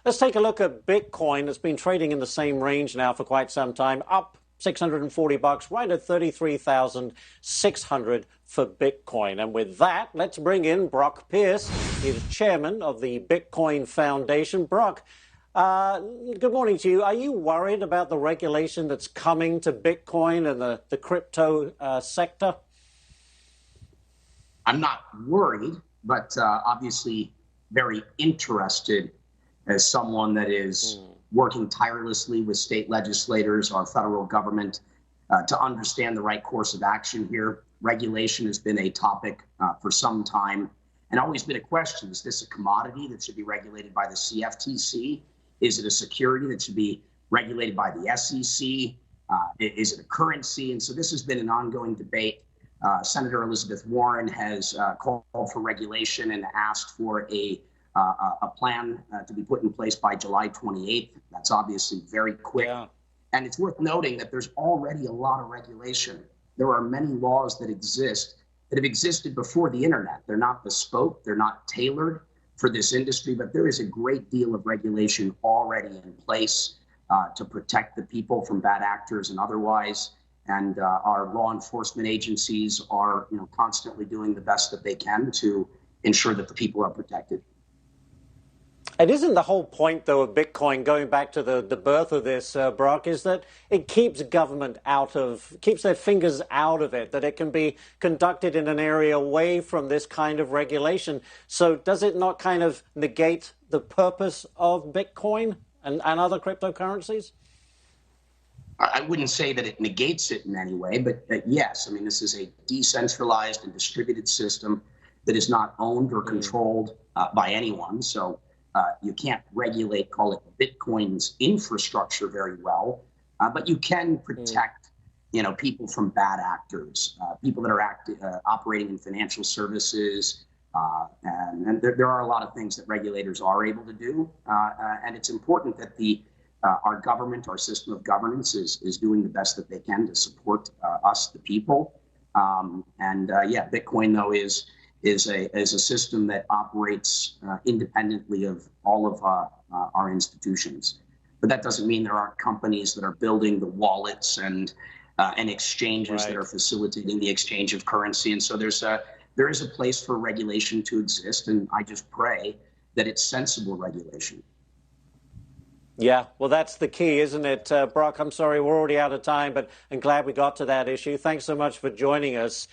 Let's take a look at Bitcoin. It's been trading in the same range now for quite some time, up $640, right at 33,600 for Bitcoin. And with that, let's bring in Brock Pierce. He's chairman of the Bitcoin Foundation. Brock, good morning to you. Are you worried about the regulation that's coming to Bitcoin and the crypto sector? I'm not worried, but obviously very interested as someone that is working tirelessly with state legislators, our federal government, to understand the right course of action here. Regulation has been a topic for some time and always been a question. Is this a commodity that should be regulated by the CFTC? Is it a security that should be regulated by the SEC? Is it a currency? And so this has been an ongoing debate. Senator Elizabeth Warren has called for regulation and asked for a plan to be put in place by July 28th. That's obviously very quick. Yeah. And it's worth noting that there's already a lot of regulation. There are many laws that exist that have existed before the internet. They're not bespoke, they're not tailored for this industry, but there is a great deal of regulation already in place to protect the people from bad actors and otherwise. And our law enforcement agencies are, constantly doing the best that they can to ensure that the people are protected. It isn't the whole point, though, of Bitcoin, going back to the birth of this, Brock, is that it keeps government keeps their fingers out of it, that it can be conducted in an area away from this kind of regulation. So does it not kind of negate the purpose of Bitcoin and other cryptocurrencies? I wouldn't say that it negates it in any way, but yes, I mean, this is a decentralized and distributed system that is not owned or controlled by anyone. So you can't regulate, call it Bitcoin's infrastructure very well, but you can protect, people from bad actors, people that are operating in financial services. And there are a lot of things that regulators are able to do. And it's important that our government, our system of governance is doing the best that they can to support us, the people. Bitcoin, though, is a system that operates independently of all of our institutions. But that doesn't mean there aren't companies that are building the wallets and exchanges that are facilitating the exchange of currency. And so there is a place for regulation to exist, and I just pray that it's sensible regulation. Yeah, well, that's the key, isn't it? Brock, I'm sorry, we're already out of time, but I'm glad we got to that issue. Thanks so much for joining us.